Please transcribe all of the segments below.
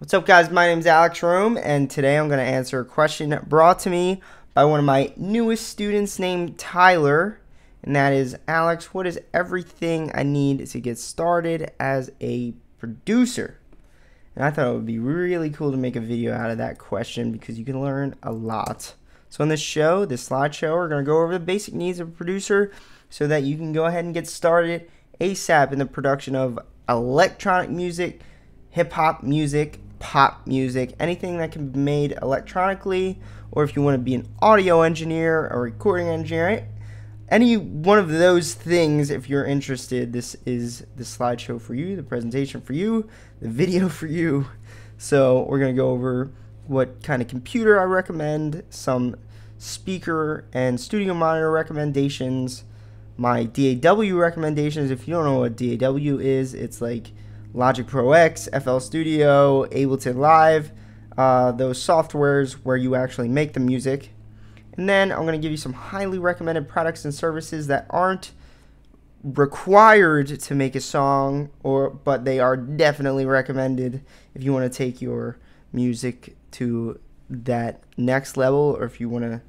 What's up, guys? My name is Alex Rome, and today I'm going to answer a question brought to me by one of my newest students named Tyler, and that is, Alex, what is everything I need to get started as a producer? And I thought it would be really cool to make a video out of that question because you can learn a lot. So in this slideshow, we're going to go over the basic needs of a producer so that you can go ahead and get started ASAP in the production of electronic music, hip-hop music, pop music, anything that can be made electronically, or if you want to be an audio engineer or recording engineer, any one of those things. If you're interested, this is the slideshow for you, the presentation for you, the video for you. So we're going to go over what kind of computer I recommend, some speaker and studio monitor recommendations, my DAW recommendations. If you don't know what DAW is, it's like Logic Pro X, FL Studio, Ableton Live, those softwares where you actually make the music. And then I'm going to give you some highly recommended products and services that aren't required to make a song, but they are definitely recommended if you want to take your music to that next level, or if you want to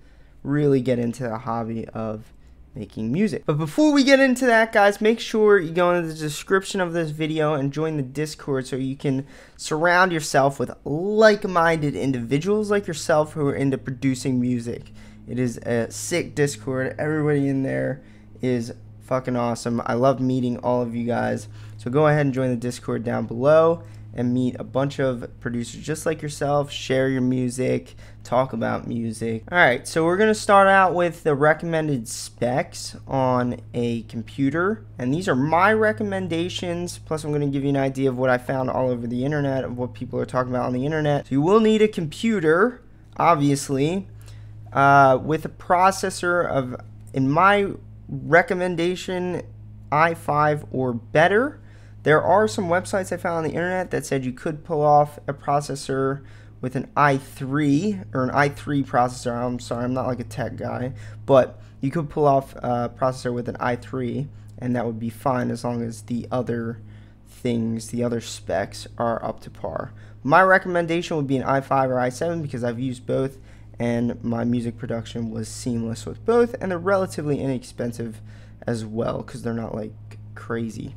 really get into the hobby of making music. But before we get into that, guys, make sure you go into the description of this video and join the Discord so you can surround yourself with like-minded individuals like yourself who are into producing music. It is a sick Discord. Everybody in there is fucking awesome. I love meeting all of you guys. So go ahead and join the Discord down below and meet a bunch of producers just like yourself, share your music, talk about music. Alright, so we're going to start out with the recommended specs on a computer, and these are my recommendations, plus I'm going to give you an idea of what I found all over the internet, of what people are talking about on the internet. So you will need a computer, obviously, with a processor of, in my recommendation, i5 or better. There are some websites I found on the internet that said you could pull off a processor with an i3 or an i3 processor. I'm sorry, I'm not like a tech guy, but you could pull off a processor with an i3, and that would be fine as long as the other things, the other specs are up to par. My recommendation would be an i5 or i7 because I've used both, and my music production was seamless with both, and they're relatively inexpensive as well because they're not like crazy.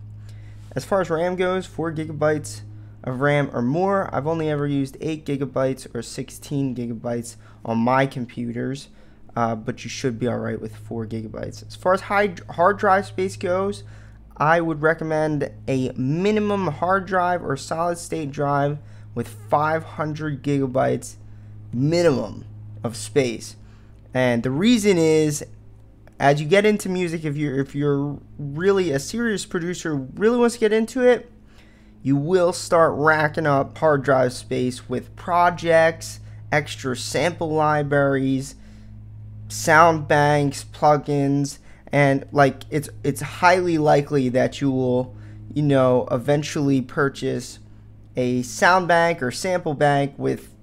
As far as RAM goes, 4 gigabytes of RAM or more. I've only ever used 8 gigabytes or 16 gigabytes on my computers, but you should be alright with 4 gigabytes. As far as hard drive space goes, I would recommend a minimum hard drive or solid state drive with 500 gigabytes minimum of space. And the reason is, as you get into music, if you're really a serious producer who really wants to get into it, you will start racking up hard drive space with projects, extra sample libraries, sound banks, plugins, and like it's highly likely that you will, you know, eventually purchase a sound bank or sample bank with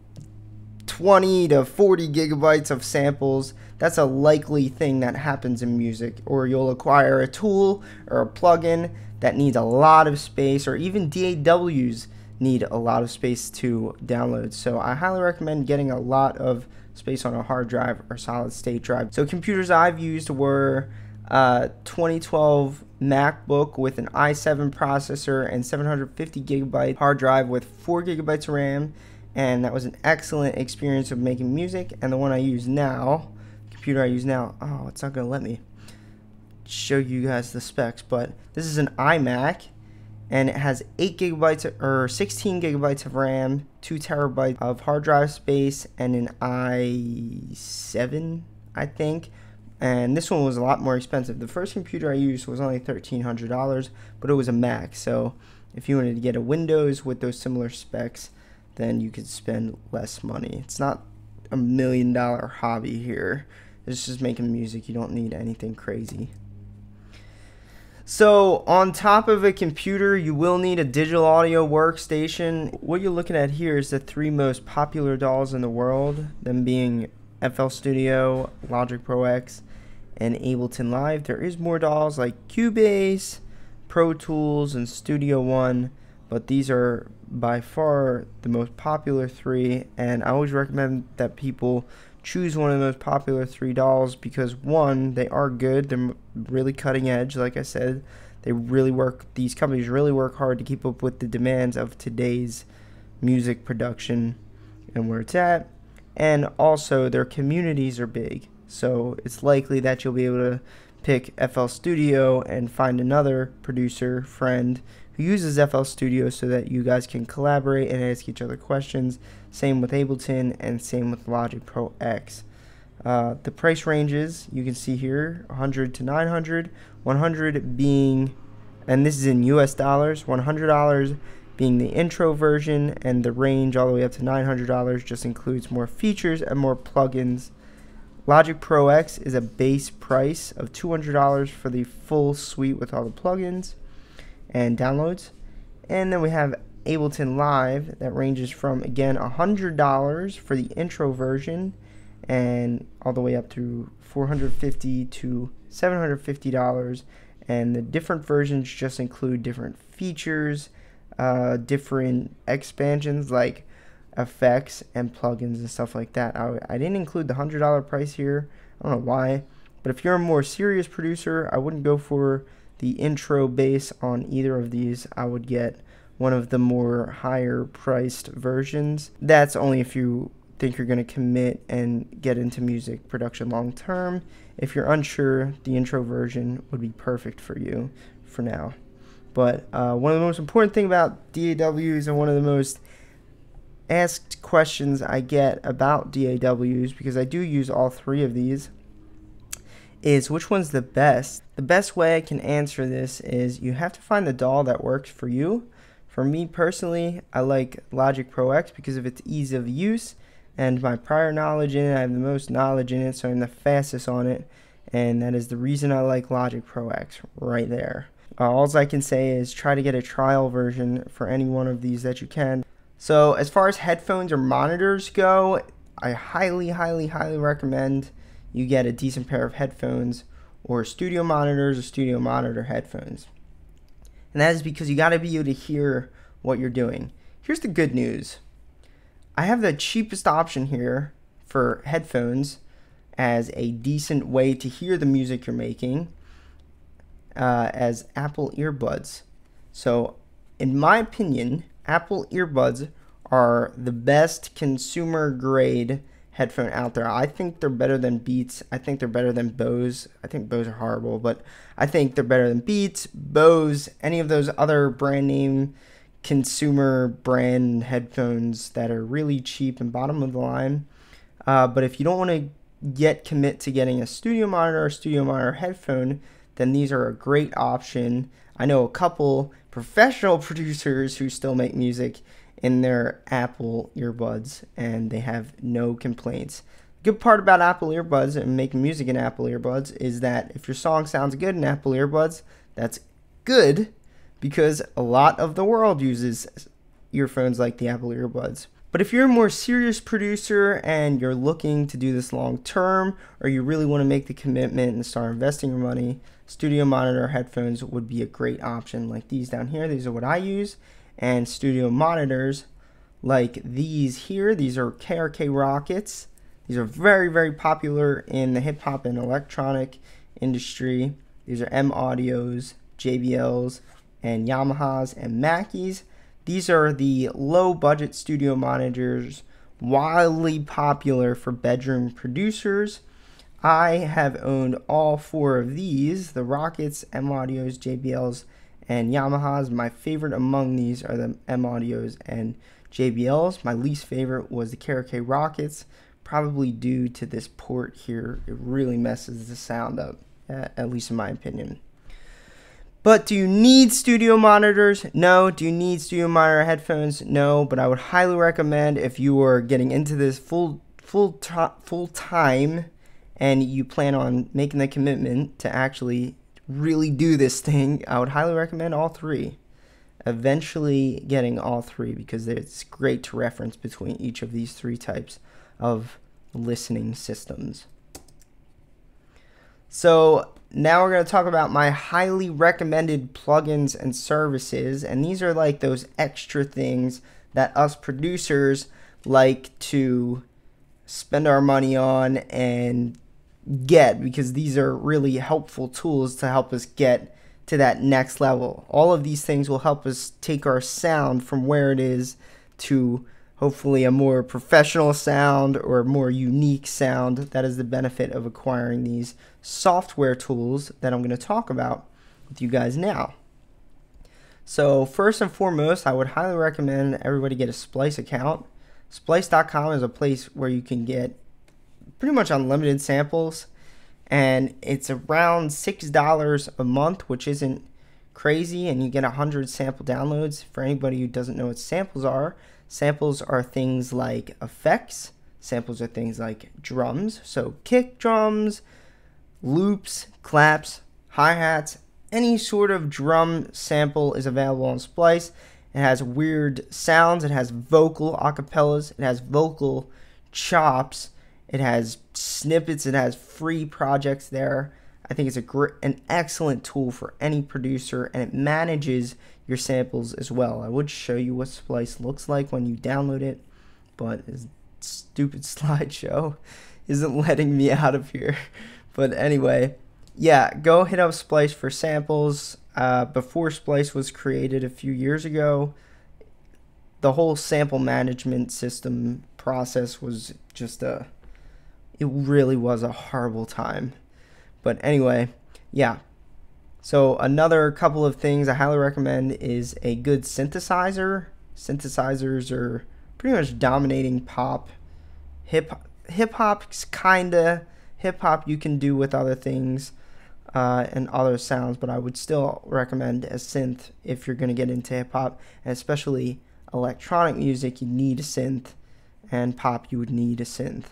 20 to 40 gigabytes of samples. That's a likely thing that happens in music. Or you'll acquire a tool or a plugin that needs a lot of space, or even DAWs need a lot of space to download. So I highly recommend getting a lot of space on a hard drive or solid state drive. So computers I've used were 2012 MacBook with an i7 processor and 750 gigabyte hard drive with 4 gigabytes of RAM, and that was an excellent experience of making music. And the one I use now, computer I use now, oh, it's not gonna let me show you guys the specs, but this is an iMac, and it has 8 gigabytes or 16 gigabytes of RAM, 2 terabytes of hard drive space, and an i7, I think. And this one was a lot more expensive. The first computer I used was only $1,300, but it was a Mac. So if you wanted to get a Windows with those similar specs, then you could spend less money. It's not a $1 million hobby here. It's just making music. You don't need anything crazy. So on top of a computer, you will need a digital audio workstation. What you're looking at here is the 3 most popular DAWs in the world, them being FL Studio, Logic Pro X, and Ableton Live. There is more DAWs like Cubase, Pro Tools, and Studio One, but these are by far the most popular three, and I always recommend that people choose one of the most popular three DAWs because one, they are good, they're really cutting edge, like I said. These companies really work hard to keep up with the demands of today's music production and where it's at, and also their communities are big, so it's likely that you'll be able to pick FL Studio and find another producer friend who uses FL Studio so that you guys can collaborate and ask each other questions. Same with Ableton and same with Logic Pro X. The price ranges you can see here, 100 to 900, 100 being, and this is in US dollars, $100 being the intro version, and the range all the way up to $900 just includes more features and more plugins. Logic Pro X is a base price of $200 for the full suite with all the plugins and downloads. And then we have Ableton Live that ranges from, again, $100 for the intro version and all the way up to $450 to $750. And the different versions just include different features, different expansions like effects and plugins and stuff like that. I didn't include the $100 price here. I don't know why, but if you're a more serious producer, I wouldn't go for the intro base on either of these. I would get one of the more higher priced versions. That's only if you think you're going to commit and get into music production long term. If you're unsure, the intro version would be perfect for you for now. But one of the most important things about DAWs, and one of the most asked questions I get about DAWs, because I do use all three of these, is which one's the best. The best way I can answer this is you have to find the DAW that works for you. For me personally, I like Logic Pro X because of its ease of use and my prior knowledge in it. I have the most knowledge in it, so I'm the fastest on it, and that is the reason I like Logic Pro X right there. All I can say is try to get a trial version for any one of these that you can. So as far as headphones or monitors go, I highly recommend you get a decent pair of headphones or studio monitors or studio monitor headphones. And that is because you got to be able to hear what you're doing. Here's the good news. I have the cheapest option here for headphones as a decent way to hear the music you're making as Apple earbuds. So in my opinion, Apple earbuds are the best consumer grade headphone out there. I think they're better than Beats. I think they're better than Bose. I think Bose are horrible, but I think they're better than Beats, Bose, any of those other brand name consumer brand headphones that are really cheap and bottom of the line. But if you don't want to commit to getting a studio monitor or studio monitor headphone, then these are a great option. I know a couple professional producers who still make music in their Apple earbuds, and they have no complaints. The good part about Apple earbuds and making music in Apple earbuds is that if your song sounds good in Apple earbuds, that's good because a lot of the world uses earphones like the Apple earbuds. But if you're a more serious producer and you're looking to do this long term, or you really want to make the commitment and start investing your money, studio monitor headphones would be a great option. Like these down here, these are what I use. And studio monitors like these here, these are KRK Rockets. These are very popular in the hip hop and electronic industry. These are M Audios, JBLs, and Yamahas and Mackeys. These are the low budget studio monitors, wildly popular for bedroom producers. I have owned all four of these, the Rockets, M Audios, JBLs, and Yamahas. My favorite among these are the M Audios and JBLs. My least favorite was the KRK Rockets, probably due to this port here. It really messes the sound up, at least in my opinion. But do you need studio monitors? No. Do you need studio monitor headphones? No. But I would highly recommend, if you are getting into this full time and you plan on making the commitment to actually really do this thing, I would highly recommend all three. Eventually getting all three, because it's great to reference between each of these three types of listening systems. So now we're going to talk about my highly recommended plugins and services, and these are like those extra things that us producers like to spend our money on and get, because these are really helpful tools to help us get to that next level. All of these things will help us take our sound from where it is to hopefully a more professional sound or a more unique sound. That is the benefit of acquiring these software tools that I'm going to talk about with you guys now. So first and foremost, I would highly recommend everybody get a Splice account. Splice.com is a place where you can get pretty much unlimited samples, and it's around $6 a month, which isn't crazy, and you get 100 sample downloads. For anybody who doesn't know what samples are things like effects. Samples are things like drums, so kick drums, loops, claps, hi-hats, any sort of drum sample is available on Splice. It has weird sounds, it has vocal acapellas, it has vocal chops, it has snippets, it has free projects there. I think it's an excellent tool for any producer, and it manages your samples as well. I would show you what Splice looks like when you download it, but this stupid slideshow isn't letting me out of here. But anyway, yeah, go hit up Splice for samples. Before Splice was created a few years ago, the whole sample management system process was just it really was a horrible time. But anyway, yeah. So another couple of things I highly recommend is a good synthesizer. Synthesizers are pretty much dominating pop. Hip-hop's kinda. Hip-hop you can do with other things and other sounds, but I would still recommend a synth if you're going to get into hip-hop, and especially electronic music, you need a synth, and pop, you would need a synth.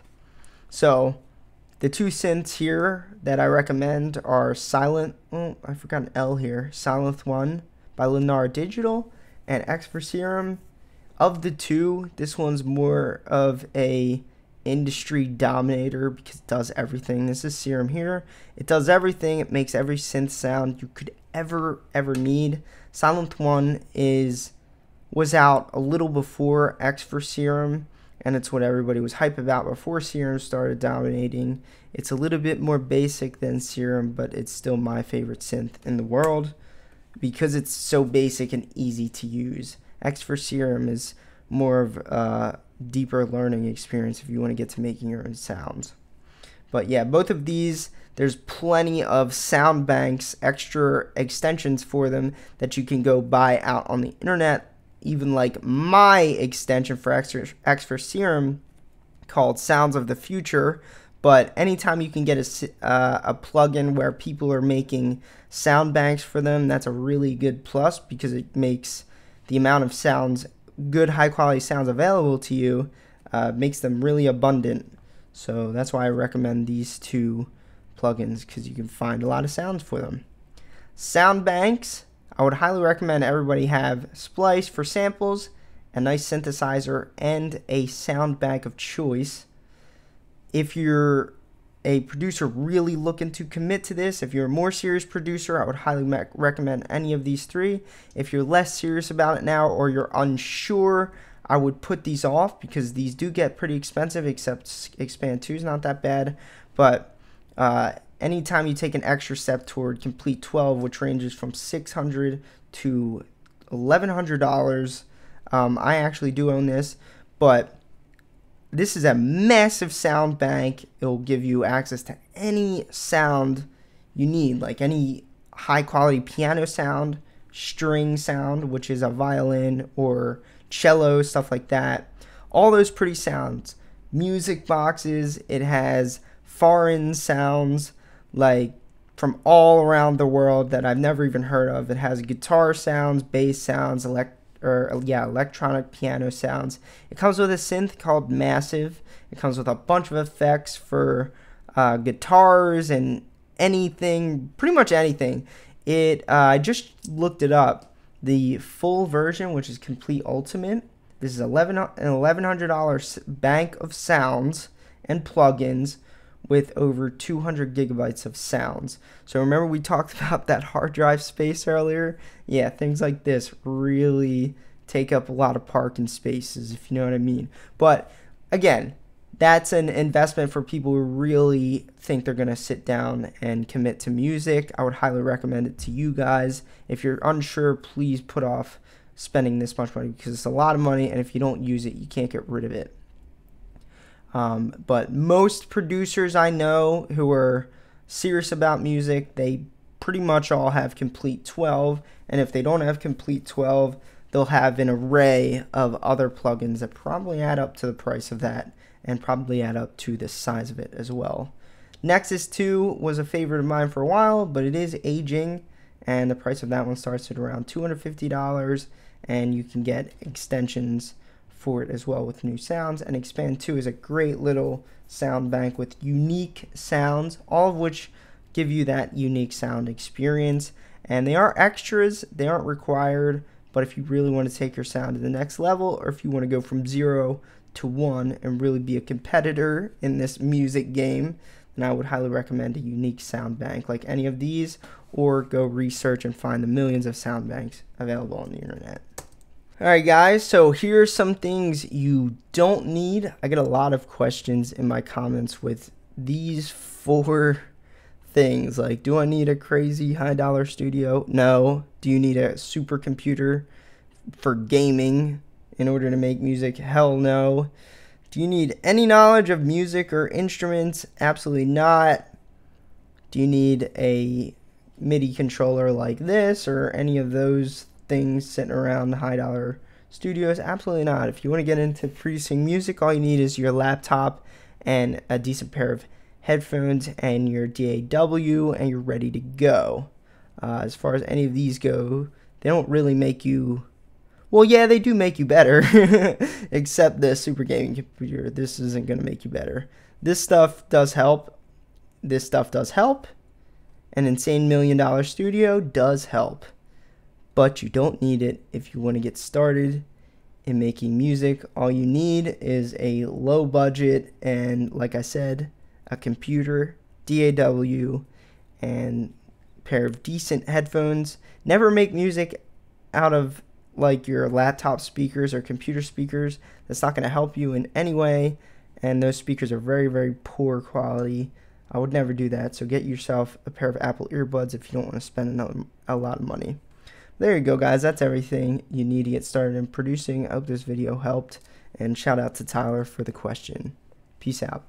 So the two synths here that I recommend are Sylenth, oh, I forgot an L here, Sylenth 1 by Lunar Digital, and XFER Serum. Of the two, this one's more of a industry dominator because it does everything. This is Serum here. It does everything. It makes every synth sound you could ever need. Sylenth 1 was out a little before XFER Serum, and it's what everybody was hype about before Serum started dominating. It's a little bit more basic than Serum, but it's still my favorite synth in the world because it's so basic and easy to use. XFER Serum is more of a deeper learning experience if you want to get to making your own sounds. But yeah, both of these, there's plenty of sound banks, extra extensions for them that you can go buy out on the internet. Even like my extension for XFER Serum called Sounds of the Future. But anytime you can get a plugin where people are making sound banks for them, that's a really good plus because it makes the amount of sounds, good high quality sounds available to you, makes them really abundant. So that's why I recommend these two plugins, because you can find a lot of sounds for them. Sound banks, I would highly recommend everybody have Splice for samples, a nice synthesizer, and a sound bank of choice. If you're a producer really looking to commit to this, if you're a more serious producer, I would highly recommend any of these three. If you're less serious about it now or you're unsure, I would put these off because these do get pretty expensive, except Expand 2 is not that bad. But anytime you take an extra step toward Komplete 12, which ranges from $600 to $1,100, I actually do own this, but this is a massive sound bank. It will give you access to any sound you need, like any high quality piano sound, string sound, which is a violin or cello, stuff like that. All those pretty sounds. Music boxes, it has foreign sounds like from all around the world that I've never even heard of. It has guitar sounds, bass sounds, electronic piano sounds. It comes with a synth called Massive. It comes with a bunch of effects for guitars and anything, pretty much anything. I just looked it up. The full version, which is Komplete Ultimate, this is an $1,100 bank of sounds and plugins with over 200 gigabytes of sounds. So remember we talked about that hard drive space earlier? Yeah, things like this really take up a lot of parking spaces, if you know what I mean. But again, that's an investment for people who really think they're going to sit down and commit to music. I would highly recommend it to you guys. If you're unsure, please put off spending this much money because it's a lot of money, and if you don't use it, you can't get rid of it. But most producers I know who are serious about music, they pretty much all have Komplete 12, and if they don't have Komplete 12, they'll have an array of other plugins that probably add up to the price of that and probably add up to the size of it as well. Nexus 2 was a favorite of mine for a while, but it is aging, and the price of that one starts at around $250, and you can get extensions for it as well with new sounds. And Expand 2 is a great little sound bank with unique sounds, all of which give you that unique sound experience. And they are extras, they aren't required, but if you really want to take your sound to the next level, or if you want to go from 0 to 1 and really be a competitor in this music game, then I would highly recommend a unique sound bank like any of these, or go research and find the millions of sound banks available on the internet. Alright guys, so here's some things you don't need. I get a lot of questions in my comments with these 4 things, like, do I need a crazy high-dollar studio? No. Do you need a supercomputer for gaming in order to make music? Hell no. Do you need any knowledge of music or instruments? Absolutely not. Do you need a MIDI controller like this or any of those things sitting around high-dollar studios? Absolutely not. If you want to get into producing music, all you need is your laptop and a decent pair of headphones and your DAW, and you're ready to go. As far as any of these go, they don't really make you, well, yeah, they do make you better, except the super gaming computer. This isn't going to make you better. This stuff does help. This stuff does help. An insane $1 million studio does help, but you don't need it if you want to get started in making music. All you need is a low budget and, like I said, a computer, DAW, and a pair of decent headphones. Never make music out of like your laptop speakers or computer speakers. That's not going to help you in any way, and those speakers are very, very poor quality. I would never do that, so get yourself a pair of Apple earbuds if you don't want to spend a lot of money. There you go, guys. That's everything you need to get started in producing. I hope this video helped, and shout out to Tyler for the question. Peace out.